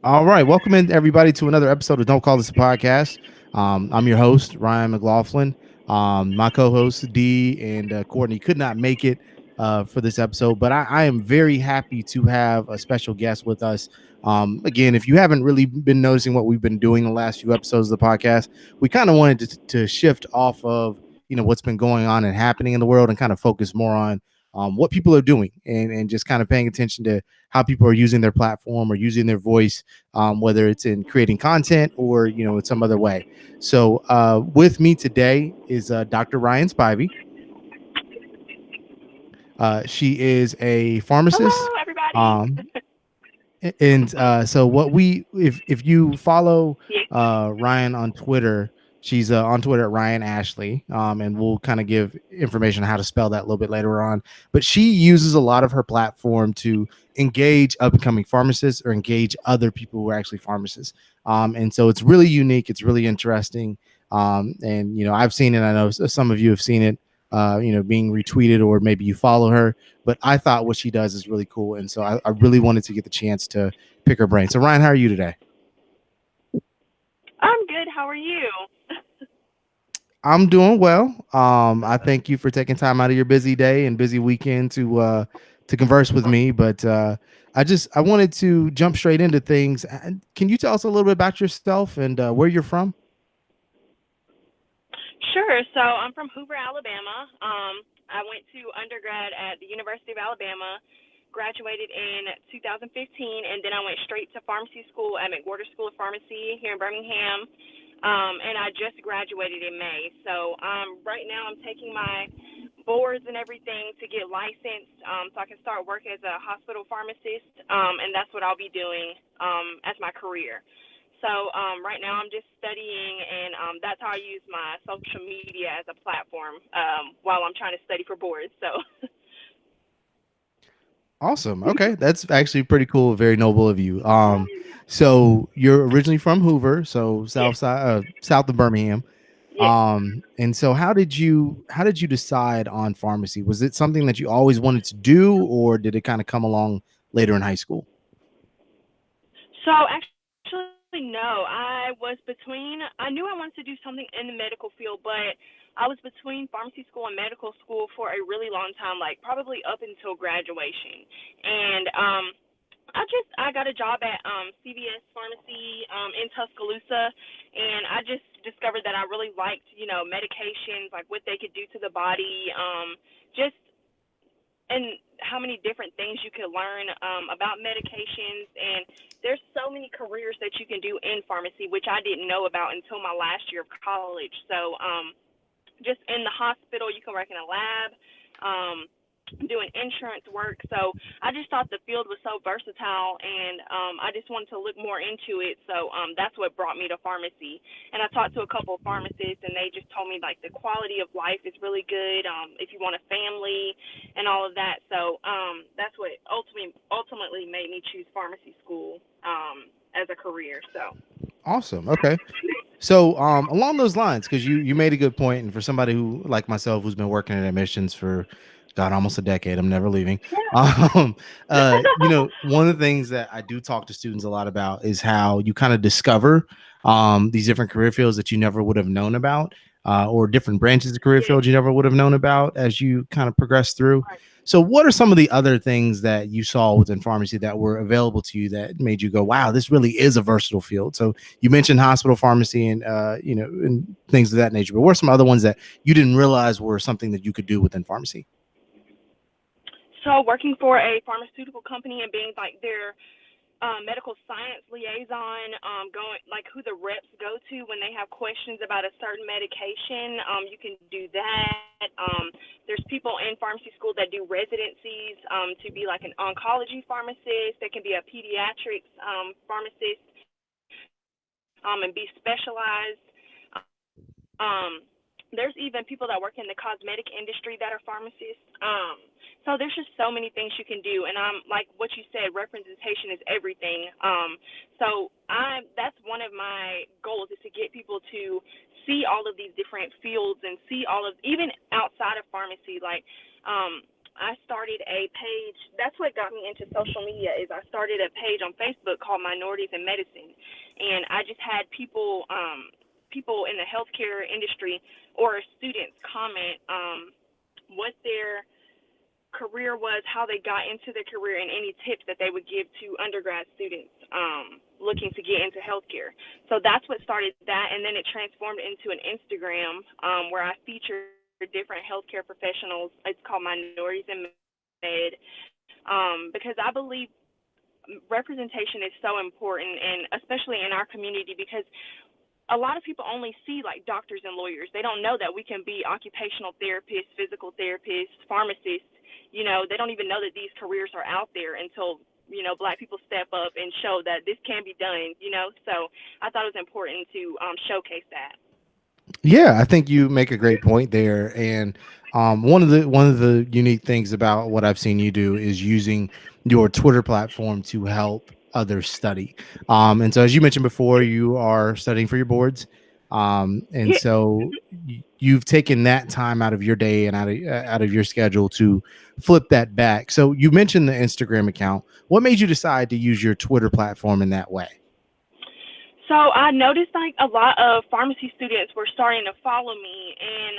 All right, welcome in everybody to another episode of Don't Call This a Podcast. I'm your host Ryan McLaughlin. My co-hosts Dee and Courtney could not make it for this episode, but I am very happy to have a special guest with us. Again, if you haven't really been noticing what we've been doing the last few episodes of the podcast, we kind of wanted to shift off of what's been going on and happening in the world and kind of focus more on what people are doing and just kind of paying attention to how people are using their platform or using their voice, whether it's in creating content or in some other way. So with me today is Dr. Ryan Spivey. She is a pharmacist. Hello, everybody. Um, and so what we if you follow Yeah. Ryan on Twitter, she's on Twitter at Ryan Ashley, and we'll kind of give information on how to spell that a little bit later on. But she uses a lot of her platform to engage up and coming pharmacists or engage other people who are actually pharmacists, and so it's really unique, it's really interesting, and I've seen it, I know some of you have seen it, being retweeted, or maybe you follow her, but I thought what she does is really cool. And so I really wanted to get the chance to pick her brain. So, Ryan, how are you today? I'm good. How are you? I'm doing well. I thank you for taking time out of your busy day and busy weekend to converse with me. But I wanted to jump straight into things. Can you tell us a little bit about yourself and where you're from? Sure. So I'm from Hoover, Alabama. I went to undergrad at the University of Alabama, graduated in 2015, and then I went straight to pharmacy school at McWhorter School of Pharmacy here in Birmingham. And I just graduated in May. So right now I'm taking my boards and everything to get licensed, so I can start work as a hospital pharmacist, and that's what I'll be doing as my career. So right now I'm just studying, and that's how I use my social media as a platform while I'm trying to study for boards. So Awesome. Okay, that's actually pretty cool. Very noble of you. So you're originally from Hoover, so yes, south of Birmingham. yes. And so how did you decide on pharmacy? Was it something that you always wanted to do, or did it kind of come along later in high school? So actually, no. I was between. I knew I wanted to do something in the medical field, but I was between pharmacy school and medical school for a really long time, like probably up until graduation. And I got a job at CVS Pharmacy in Tuscaloosa, and I just discovered that I really liked, medications, like what they could do to the body, just and how many different things you could learn about medications. And there's so many careers that you can do in pharmacy, which I didn't know about until my last year of college. So just in the hospital, you can work in a lab. Doing insurance work. So I just thought the field was so versatile, and I just wanted to look more into it. So that's what brought me to pharmacy. And I talked to a couple of pharmacists, and they just told me like the quality of life is really good if you want a family and all of that. So that's what ultimately made me choose pharmacy school as a career. So Awesome. Okay. So along those lines, because you made a good point, and for somebody who like myself who's been working in admissions for God almost a decade, I'm never leaving. Um, one of the things that I do talk to students a lot about is how you kind of discover these different career fields that you never would have known about, or different branches of career yeah, fields you never would have known about as you kind of progress through. right. So, what are some of the other things that you saw within pharmacy that were available to you that made you go, "Wow, this really is a versatile field"? So, you mentioned hospital pharmacy and and things of that nature, but what are some other ones that you didn't realize were something that you could do within pharmacy? So working for a pharmaceutical company and being like their medical science liaison, going like who the reps go to when they have questions about a certain medication. You can do that. There's people in pharmacy school that do residencies to be like an oncology pharmacist. They can be a pediatrics pharmacist and be specialized. There's even people that work in the cosmetic industry that are pharmacists. So there's just so many things you can do, and like what you said, representation is everything. So that's one of my goals is to get people to see all of these different fields and see all of even outside of pharmacy, like I started a page. That's what got me into social media. Is I started a page on Facebook called Minorities in Medicine, and I just had people in the healthcare industry or students comment what their career was, how they got into their career, and any tips that they would give to undergrad students looking to get into healthcare. So that's what started that, and then it transformed into an Instagram where I featured different healthcare professionals. It's called Minorities in Med, because I believe representation is so important, and especially in our community, because a lot of people only see like doctors and lawyers. They don't know that we can be occupational therapists, physical therapists, pharmacists. You know, they don't even know that these careers are out there until, you know, Black people step up and show that this can be done, you know. So I thought it was important to showcase that. Yeah, I think you make a great point there, and one of the unique things about what I've seen you do is using your Twitter platform to help others study. And so, as you mentioned before, you are studying for your boards, and Yeah. so you've taken that time out of your day and out of your schedule to flip that back. So, you mentioned the Instagram account. What made you decide to use your Twitter platform in that way? So I noticed like a lot of pharmacy students were starting to follow me, and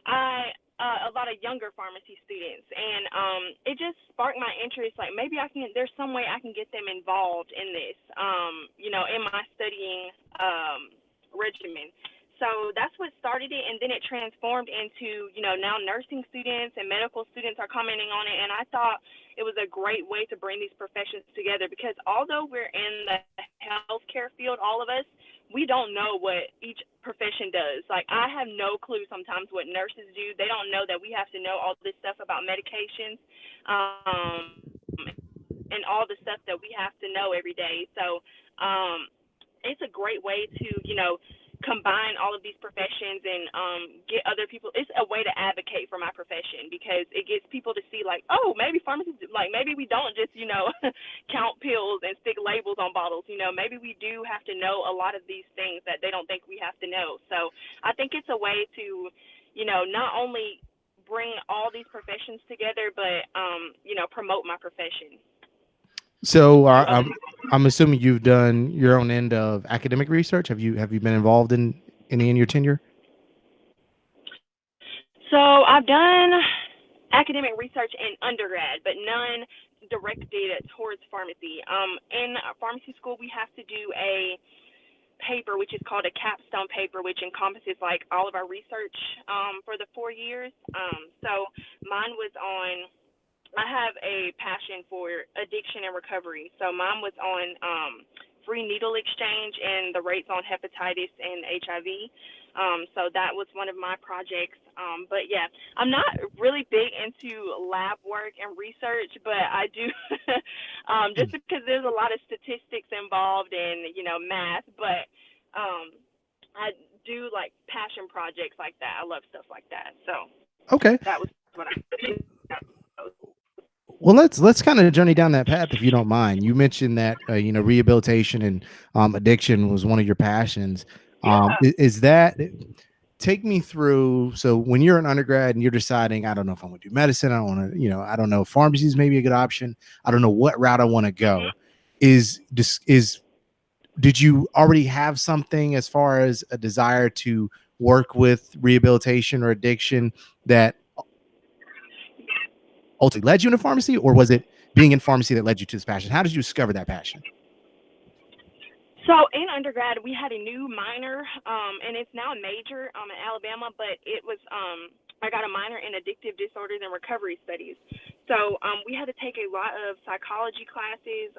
I a lot of younger pharmacy students, and it just sparked my interest. Like maybe I can, there's some way I can get them involved in this, you know, in my studying regimen. So that's what started it, and then it transformed into, you know, now nursing students and medical students are commenting on it, and I thought it was a great way to bring these professions together, because although we're in the healthcare field, all of us, we don't know what each profession does. Like I have no clue sometimes what nurses do. They don't know that we have to know all this stuff about medications, and all the stuff that we have to know every day. So it's a great way to, you know, combine all of these professions and get other people. It's a way to advocate for my profession, because it gets people to see like, oh, maybe pharmacists, like maybe we don't just, you know, count pills and stick labels on bottles. You know, maybe we do have to know a lot of these things that they don't think we have to know. So I think it's a way to, you know, not only bring all these professions together, but you know, promote my profession So to other people. I'm assuming you've done your own end of academic research. Have you been involved in any in your tenure? So I've done academic research in undergrad, but none directed towards pharmacy. In pharmacy school, we have to do a paper, which is called a capstone paper, which encompasses like all of our research for the 4 years. So mine was on. I have a passion for addiction and recovery, so mine was on free needle exchange and the rates on hepatitis and HIV. So that was one of my projects. But yeah, I'm not really big into lab work and research, but I do just because there's a lot of statistics involved and, you know, math. But I do like passion projects like that. I love stuff like that. So Okay. that was what I did. Well, let's kind of journey down that path if you don't mind. You mentioned that rehabilitation and addiction was one of your passions. Yeah. Is that take me through? So when you're an undergrad and you're deciding, I don't know if I want to do medicine, I want to, I don't know, if pharmacy is maybe a good option. I don't know what route I want to go. Hmm. Is did you already have something as far as a desire to work with rehabilitation or addiction that ultimately led you into pharmacy, or was it being in pharmacy that led you to this passion? How did you discover that passion? So in undergrad, we had a new minor, and it's now a major in Alabama, but it was I got a minor in addictive disorders and recovery studies. So we had to take a lot of psychology classes.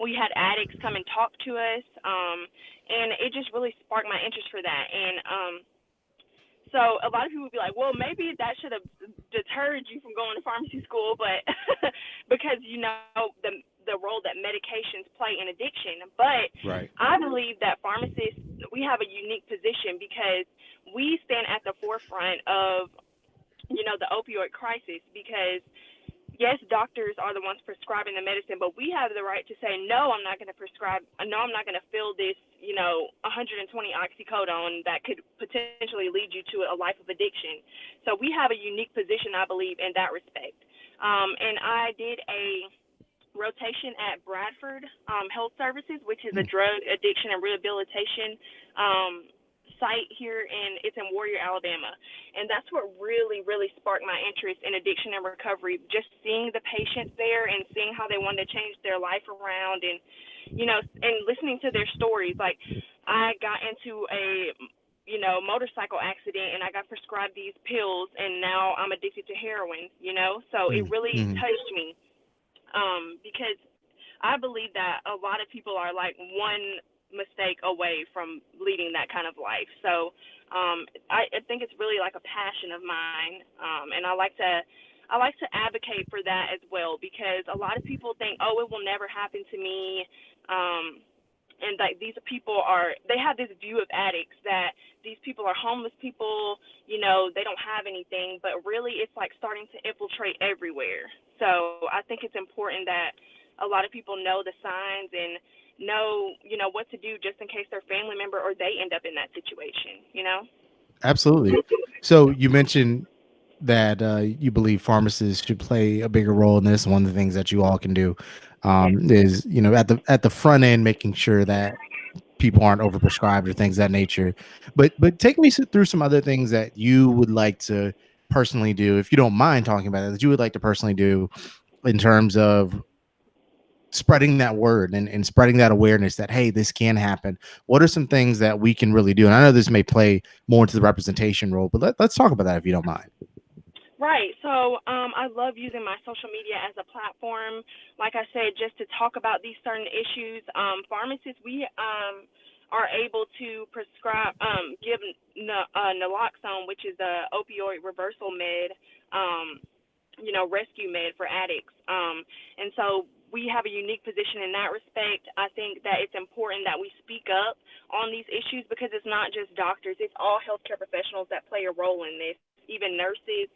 We had addicts come and talk to us, and it just really sparked my interest for that. And so a lot of people would be like, well, maybe that should have deterred you from going to pharmacy school, but because you know the role that medications play in addiction. But Right. I believe that pharmacists, we have a unique position because we stand at the forefront of, you know, the opioid crisis, because yes, doctors are the ones prescribing the medicine, but we have the right to say, no, I'm not going to prescribe, no, I'm not going to fill this, you know, 120 oxycodone that could potentially lead you to a life of addiction. So we have a unique position, I believe, in that respect. And I did a rotation at Bradford Health Services, which is a Mm, drug addiction and rehabilitation site here, and it's in Warrior, Alabama. And that's what really sparked my interest in addiction and recovery. Just seeing the patients there and seeing how they wanted to change their life around, and and listening to their stories. Like, I got into a motorcycle accident, and I got prescribed these pills, and now I'm addicted to heroin. So it mm, really mm. touched me, because I believe that a lot of people are like one mistake away from leading that kind of life. So I think it's really like a passion of mine, and I like to advocate for that as well, because a lot of people think, oh, it will never happen to me. And like, these people they have this view of addicts that these people are homeless people, they don't have anything, but really it's like starting to infiltrate everywhere. So I think it's important that a lot of people know the signs and know, what to do just in case their family member or they end up in that situation. Absolutely. So you mentioned that you believe pharmacists should play a bigger role in this. One of the things that you all can do Yeah. is, at the front end, making sure that people aren't overprescribed or things of that nature. But take me through some other things that you would like to personally do, if you don't mind talking about it, that you would like to personally do in terms of spreading that word and spreading that awareness that, hey, this can happen. What are some things that we can really do? And I know this may play more into the representation role, but let's talk about that if you don't mind. Right. So I love using my social media as a platform, like I said, just to talk about these certain issues. Pharmacists, we are able to prescribe, give naloxone, which is a opioid reversal med, rescue med for addicts. And so we have a unique position in that respect. I think that it's important that we speak up on these issues, because it's not just doctors, it's all healthcare professionals that play a role in this, even nurses,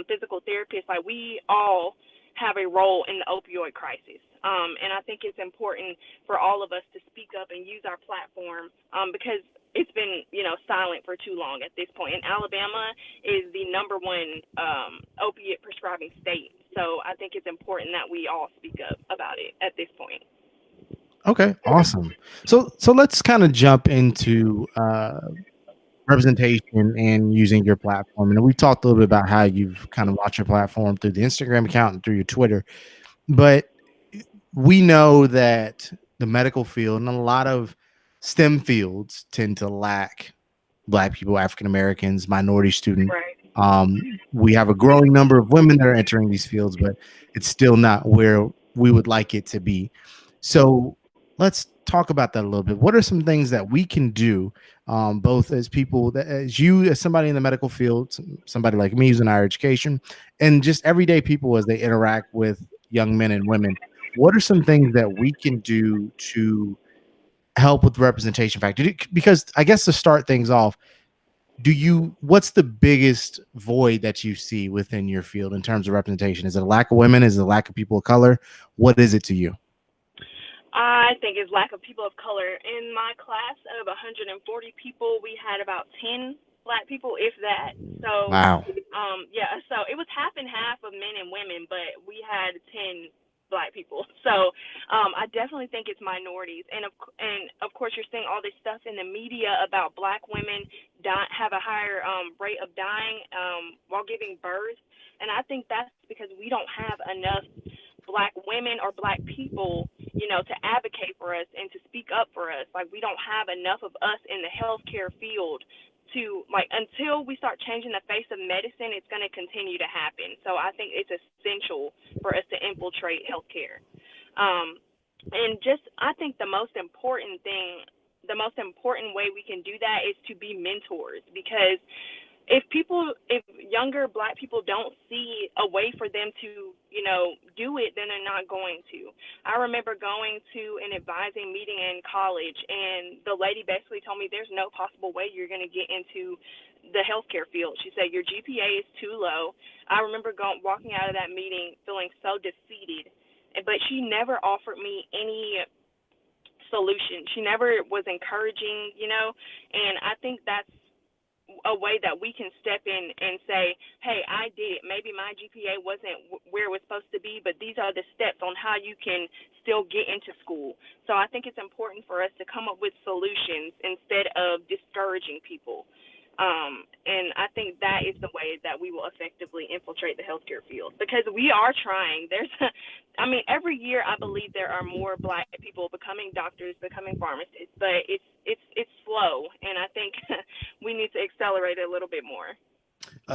physical therapists. Like, we all have a role in the opioid crisis. And I think it's important for all of us to speak up and use our platform, because it's been, silent for too long at this point. And Alabama is the number one opiate prescribing state. So I think it's important that we all speak up about it at this point. Okay, awesome. So let's kind of jump into representation and using your platform. And we talked a little bit about how you've kind of launched your platform through the Instagram account and through your Twitter. But we know that the medical field and a lot of STEM fields tend to lack Black people, African Americans, minority student. Right. We have a growing number of women that are entering these fields, but it's still not where we would like it to be. So let's talk about that a little bit. What are some things that we can do, both as people, as you, as somebody in the medical field, somebody like me who's in higher education, and just everyday people as they interact with young men and women? What are some things that we can do to help with the representation factor? Because I guess to start things off, what's the biggest void that you see within your field in terms of representation? Is it a lack of women? Is it a lack of people of color? What is it to you? I think it's lack of people of color. In my class of 140 people, we had about 10 Black people, if that. So, Wow. yeah, so it was half and half of men and women, but we had 10 Black people. So, I definitely think it's minorities. And of course, you're seeing all this stuff in the media about Black women have a higher rate of dying while giving birth. And I think that's because we don't have enough Black women or Black people, to advocate for us and to speak up for us. Like, we don't have enough of us in the healthcare field to, like, until we start changing the face of medicine, it's going to continue to happen. So I think it's essential for us to infiltrate healthcare. And just, I think the most important way we can do that is to be mentors, because if younger Black people don't see a way for them to, do it, then they're not going to. I remember going to an advising meeting in college, and the lady basically told me there's no possible way you're going to get into the healthcare field. She said your GPA is too low. I remember walking out of that meeting feeling so defeated, but she never offered me any solution. She never was encouraging, and I think a way that we can step in and say, hey, I did it. Maybe my GPA wasn't where it was supposed to be, but these are the steps on how you can still get into school. So I think it's important for us to come up with solutions instead of discouraging people. And I think that is the way that we will effectively infiltrate the healthcare field, because we are trying. I mean, every year I believe there are more Black people becoming doctors, becoming pharmacists, but it's slow, and I think we need to accelerate it a little bit more.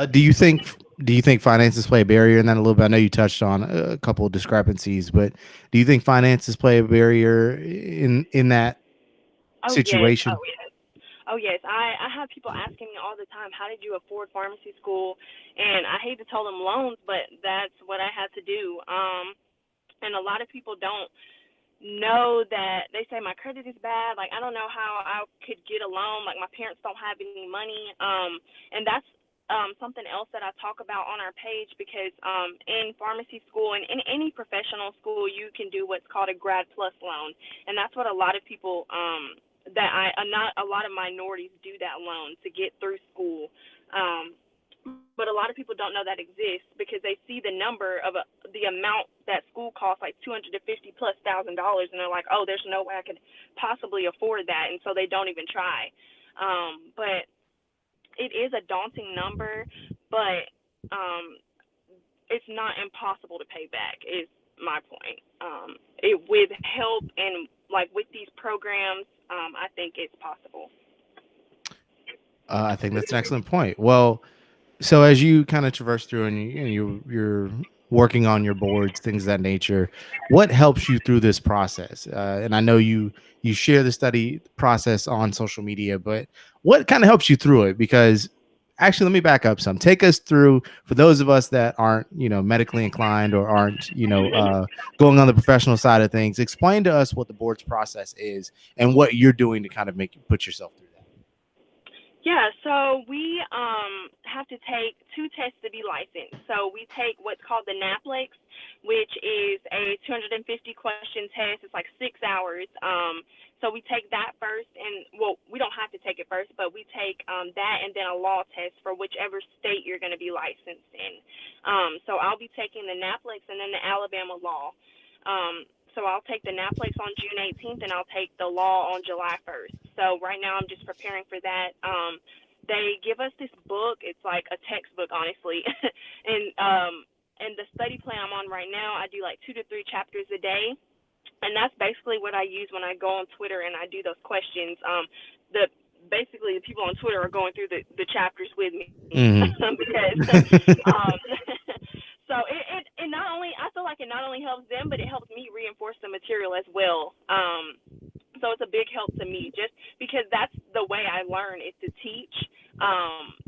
Do you think finances play a barrier in that a little bit? I know you touched on a couple of discrepancies, but do you think finances play a barrier in that Oh yes, situation? oh yes. Oh yes, I have people asking me all the time, how did you afford pharmacy school? And I hate to tell them loans, but that's what I had to do. And a lot of people don't know that. They say my credit is bad. Like, I don't know how I could get a loan. Like, my parents don't have any money. And that's something else that I talk about on our page, because in pharmacy school and in any professional school, you can do what's called a grad plus loan, and that's what a lot of people that I not a lot of minorities do that loan to get through school. But a lot of people don't know that exists because they see the number of the amount that school costs, like $250,000+, and they're like, oh, there's no way I could possibly afford that, and so they don't even try. But it is a daunting number, but it's not impossible to pay back. Is my point. It with help and like with these programs, I think it's possible. I think that's an excellent point. Well, so as you kind of traverse through and you're working on your boards, things of that nature, what helps you through this process? And I know you share the study process on social media, but what kind of helps you through it? Because actually, let me back up some. Take us through, for those of us that aren't medically inclined or aren't going on the professional side of things. Explain to us what the board's process is and what you're doing to kind of put yourself through that. Yeah, so we have to take two tests to be licensed. So we take what's called the NAPLEX, which is a 250 question test. It's like 6 hours. So we take that first, and well, we don't have to take it first, but we take that and then a law test for whichever state you're going to be licensed in. So I'll be taking the NAPLEX and then the Alabama law. So I'll take the NAPLEX on June 18th, and I'll take the law on July 1st. So right now I'm just preparing for that. They give us this book. It's like a textbook, honestly. And the study plan I'm on right now, I do like 2 to 3 chapters a day. And that's basically what I use when I go on Twitter and I do those questions. Basically the people on Twitter are going through the chapters with me. Because um, so it not only, I feel like it not only helps them, but it helps me reinforce the material as well. So it's a big help to me, just because that's the way I learn, is to teach.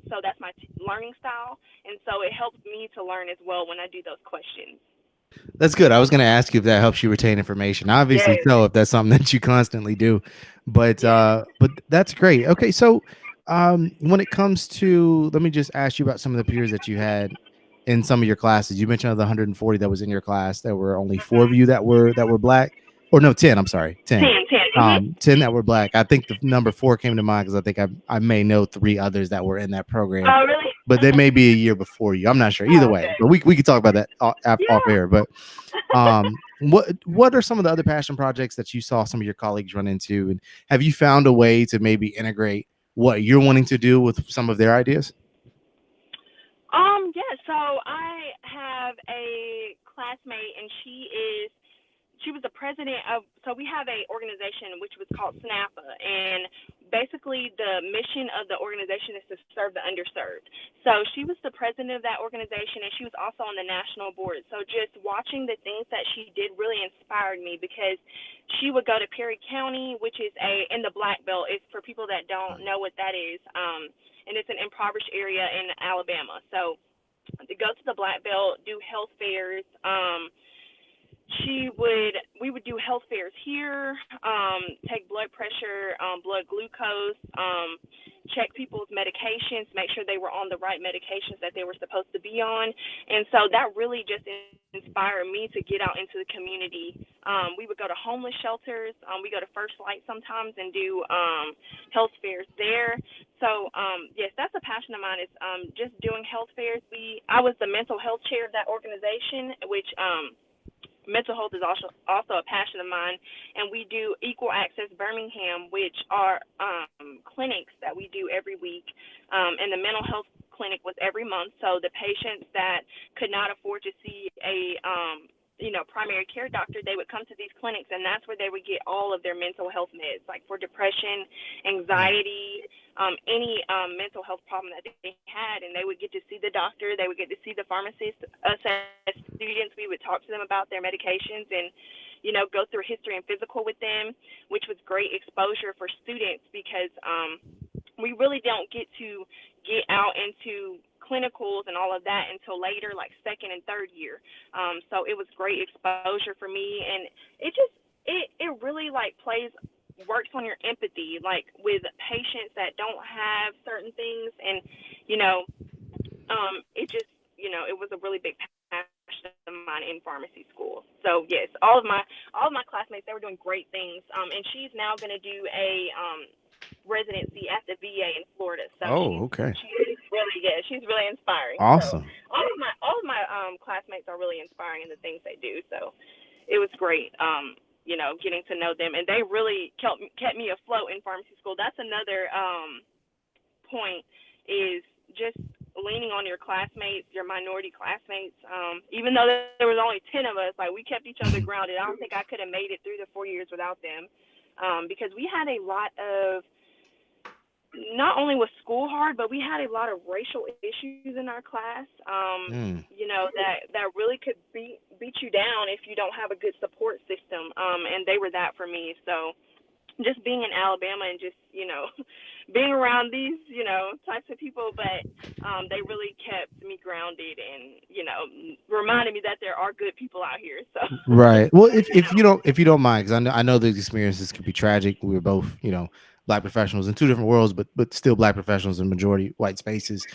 So that's my learning style, and so it helps me to learn as well when I do those questions. That's good. I was going to ask you if that helps you retain information. Obviously, Yes, so if that's something that you constantly do, yes. but that's great. Okay, so when it comes to, let me just ask you about some of the peers that you had in some of your classes. You mentioned of the 140 that was in your class, there were only 4 of you that were black, or no, 10. I'm sorry, 10. 10, 10. Mm-hmm. 10 that were black. I think the number 4 came to mind because I think I may know 3 others that were in that program, Oh, really? but they may be a year before you. I'm not sure. Either Oh, way, okay. but we could talk about that off Yeah. air. But what are some of the other passion projects that you saw some of your colleagues run into, and have you found a way to maybe integrate what you're wanting to do with some of their ideas? Yeah. So I have a classmate, and she was the president of, so we have a organization which was called SNAPA, and basically the mission of the organization is to serve the underserved. So she was the president of that organization, and she was also on the national board. So just watching the things that she did really inspired me, because she would go to Perry County, which is in the Black Belt. It's for people that don't know what that is, and it's an impoverished area in Alabama. So to go to the Black Belt, do health fairs. We would do health fairs here, take blood pressure, blood glucose, check people's medications, make sure they were on the right medications that they were supposed to be on. And so that really just inspired me to get out into the community. We would go to homeless shelters. We go to First Light sometimes and do health fairs there. So yes, that's a passion of mine, is just doing health fairs. I was the mental health chair of that organization, which mental health is also a passion of mine, and we do Equal Access Birmingham, which are clinics that we do every week, and the mental health clinic was every month. So the patients that could not afford to see a primary care doctor, they would come to these clinics, and that's where they would get all of their mental health meds, like for depression, anxiety, any mental health problem that they had, and they would get to see the doctor, they would get to see the pharmacist. Us as students, we would talk to them about their medications and, go through history and physical with them, which was great exposure for students because we really don't get to get out into clinicals and all of that until later, like second and third year. So it was great exposure for me, and it really like works on your empathy, like with patients that don't have certain things, and it just it was a really big passion of mine in pharmacy school. So yes, all of my classmates, they were doing great things, and she's now going to do a residency at the VA in Florida. So Oh, okay. she's really inspiring. So Awesome. all of my classmates are really inspiring in the things they do. So it was great. Getting to know them, and they really kept me afloat in pharmacy school. That's another point, is just leaning on your classmates, your minority classmates. Even though there was only 10 of us, like we kept each other grounded. I don't think I could have made it through the 4 years without them, because we had a lot of, not only was school hard, but we had a lot of racial issues in our class. Mm. That really could beat you down if you don't have a good support system. And they were that for me. So just being in Alabama and just being around these types of people, but they really kept me grounded and reminded me that there are good people out here. So Right. Well, if you don't mind, because I know these experiences could be tragic. We were both, black professionals in two different worlds, but still black professionals in majority white spaces.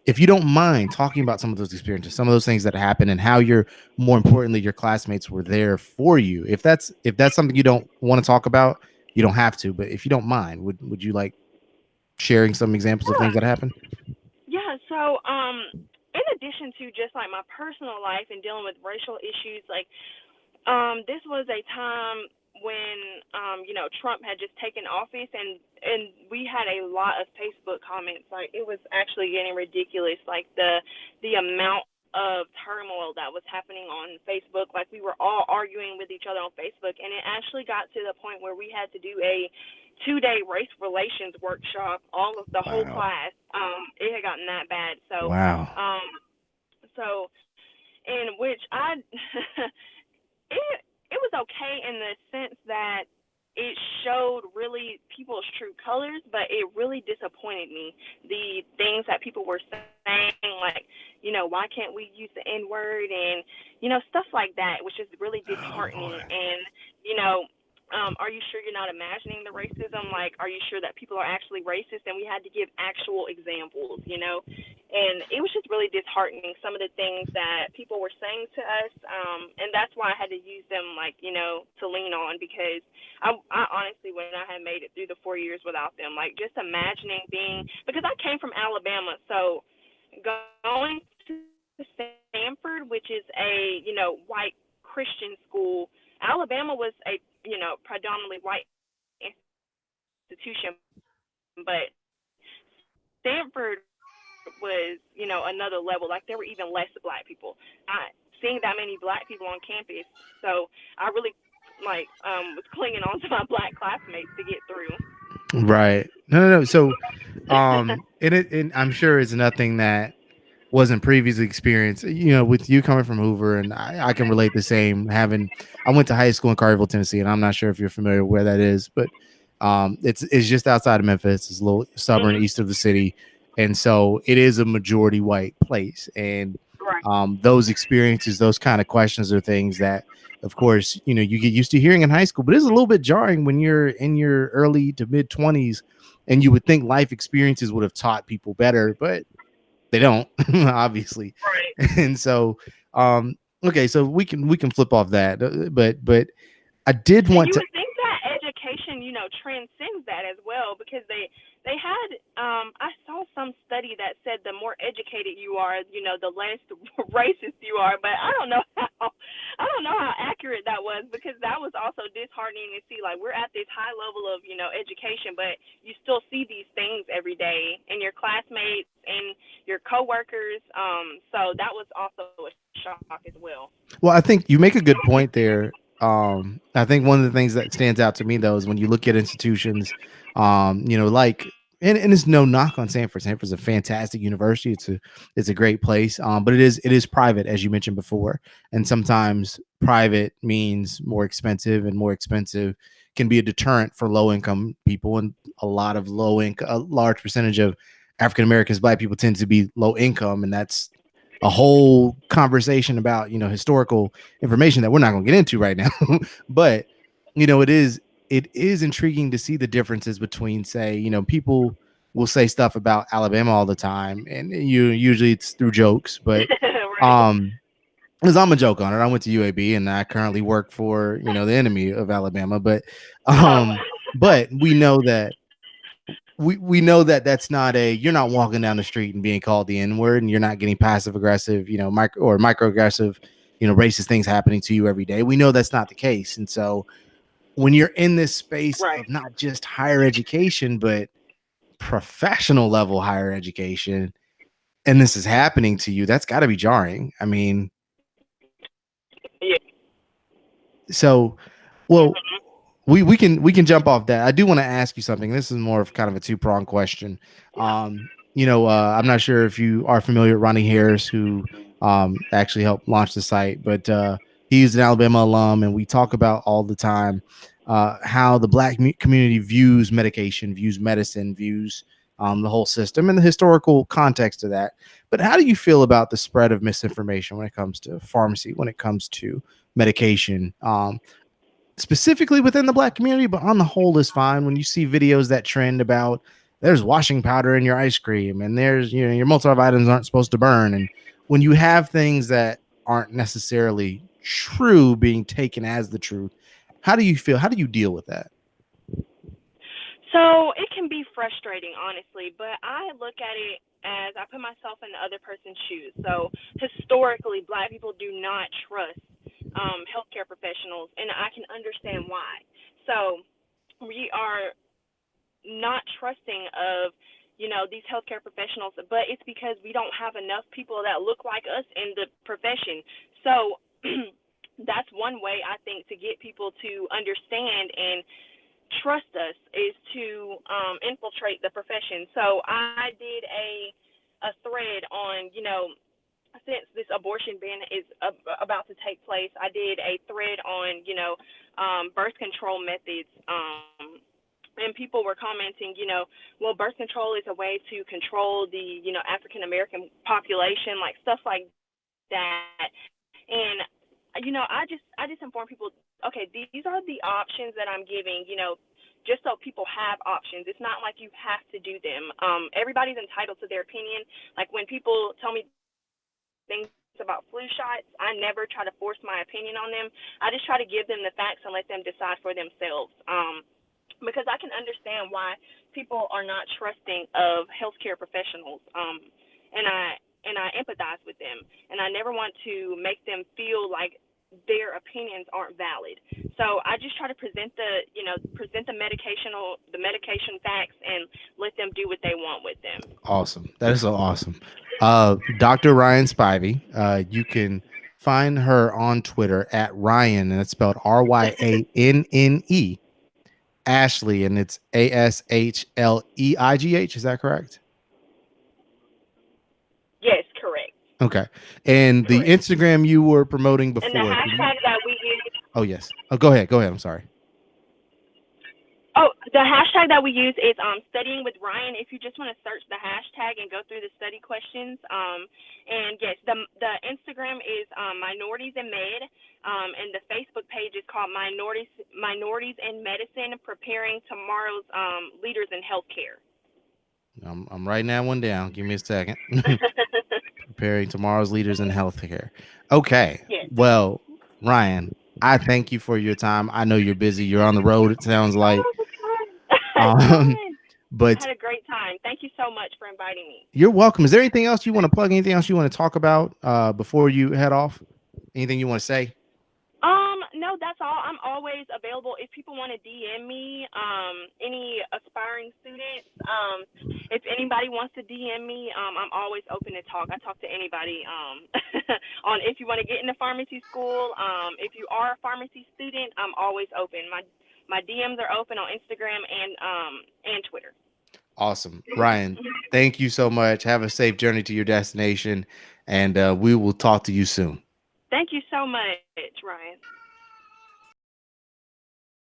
If you don't mind talking about some of those experiences, some of those things that happened, and how more importantly, your classmates were there for you. If that's something you don't want to talk about, you don't have to. But if you don't mind, would you like sharing some examples of things that happened? yeah. So in addition to just like my personal life and dealing with racial issues, like this was a time when Trump had just taken office, and we had a lot of Facebook comments. Like it was actually getting ridiculous, like the amount of turmoil that was happening on Facebook. Like we were all arguing with each other on Facebook, and it actually got to the point where we had to do a 2-day race relations workshop, all of the whole Wow. class. It had gotten that bad. So Wow. um so in which I it was okay in the sense that it showed really people's true colors, but it really disappointed me. The things that people were saying, like, why can't we use the N word, and stuff like that, which is really Oh disheartening. boy. And are you sure you're not imagining the racism? Like, are you sure that people are actually racist? And we had to give actual examples. And it was just really disheartening, some of the things that people were saying to us. And that's why I had to use them, like, to lean on, because I honestly would not have made it through the 4 years without them. Like, just imagining because I came from Alabama, so going to Stanford, which is a, white Christian school. Alabama was a, predominantly white institution, but Stanford was, another level. Like there were even less black people. Not seeing that many black people on campus. So I really was clinging on to my black classmates to get through. Right. No. So, and I'm sure it's nothing that wasn't previously experienced. With you coming from Hoover, and I can relate the same. I went to high school in Carterville, Tennessee, and I'm not sure if you're familiar where that is, but it's just outside of Memphis. It's a little suburb Mhm. east of the city, and so it is a majority white place. And Right. those experiences, those kind of questions, are things that, of course, you get used to hearing in high school. But it's a little bit jarring when you're in your early to mid 20s, and you would think life experiences would have taught people better, but they don't, obviously. Right. And so, okay, so we can flip off that, but I did And want you to. would think that education, transcends that as well, because they had I saw some study that said the more educated you are, the less racist you are. But I don't know how accurate that was, because that was also disheartening to see, like, we're at this high level of, education, but you still see these things every day in your classmates and your coworkers. So that was also a shock as well. Well, I think you make a good point there. I think one of the things that stands out to me though is when you look at institutions, like, and it's no knock on Sanford. Sanford's a fantastic university. It's a great place. But it is private, as you mentioned before, and sometimes private means more expensive, and more expensive can be a deterrent for low income people, and a lot of low income, a large percentage of African Americans, Black people tend to be low income, and that's a whole conversation about historical information that we're not going to get into right now. But it is intriguing to see the differences between, say, people will say stuff about Alabama all the time, and usually it's through jokes, but Right. um because I'm a joke on it. I went to UAB and I currently work for the enemy of Alabama, but Oh. um but we know that that's not you're not walking down the street and being called the N-word, and you're not getting passive aggressive, microaggressive, racist things happening to you every day. We know that's not the case. And so when you're in this space Right. of not just higher education, but professional level higher education, and this is happening to you, that's got to be jarring. I mean, Yeah. so, well, we can jump off that. I do want to ask you something. This is more of kind of a two-pronged question. I'm not sure if you are familiar with Ronnie Harris, who actually helped launch the site, but he's an Alabama alum, and we talk about all the time how the Black community views medication, views medicine, views the whole system, and the historical context of that. But how do you feel about the spread of misinformation when it comes to pharmacy, when it comes to medication? Specifically within the Black community, but on the whole is fine. When you see videos that trend about there's washing powder in your ice cream, and there's your multivitamins aren't supposed to burn, and when you have things that aren't necessarily true being taken as the truth, how do you feel? How do you deal with that? So it can be frustrating, honestly, but I look at it as I put myself in the other person's shoes. So historically, Black people do not trust healthcare professionals, and I can understand why. So we are not trusting of these healthcare professionals, but it's because we don't have enough people that look like us in the profession. So that's one way, I think, to get people to understand and trust us, is to infiltrate the profession. So I did a thread on, since this abortion ban is about to take place, I did a thread on, birth control methods. And people were commenting, well, birth control is a way to control the, African American population, like stuff like that. And I just inform people, okay, these are the options that I'm giving, just so people have options. It's not like you have to do them. Everybody's entitled to their opinion. Like, when people tell me things about flu shots, I never try to force my opinion on them. I just try to give them the facts and let them decide for themselves. Because I can understand why people are not trusting of healthcare professionals. And I empathize with them, and I never want to make them feel like their opinions aren't valid. So I just try to present the medication facts, and let them do what they want with them. Awesome. That is so awesome. Dr. Ryan Spivey. You can find her on Twitter at Ryan, and it's spelled Ryanne, Ashley, and it's Ashleigh. Is that correct? Yes, correct, Okay. And the correct. Instagram you were promoting And the before, can you? hashtag that we use. Oh, yes. Oh, go ahead. Go ahead. I'm sorry. Oh, the hashtag that we use is studying with Ryan. If you just want to search the hashtag and go through the study questions, and yes, the Instagram is minorities in med, and the Facebook page is called minorities in medicine, preparing tomorrow's leaders in healthcare. I'm writing that one down. Give me a second. Preparing tomorrow's leaders in healthcare. Okay. Yes. Well, Ryan, I thank you for your time. I know you're busy. You're on the road, it sounds like. Oh, it's fun. It's Um, fun. I but had a great time. Thank you so much for inviting me. you're welcome. Is there anything else you want to plug? Anything else you want to talk about before you head off? Anything you want to say? No, that's all. I'm always available if people want to DM me, any aspiring students. If anybody wants to DM me, I'm always open to talk. I talk to anybody, on if you want to get into pharmacy school, if you are a pharmacy student, I'm always open. My DMs are open on Instagram and Twitter. Awesome. Ryan, thank you so much. Have a safe journey to your destination, and we will talk to you soon. Thank you so much, Ryan.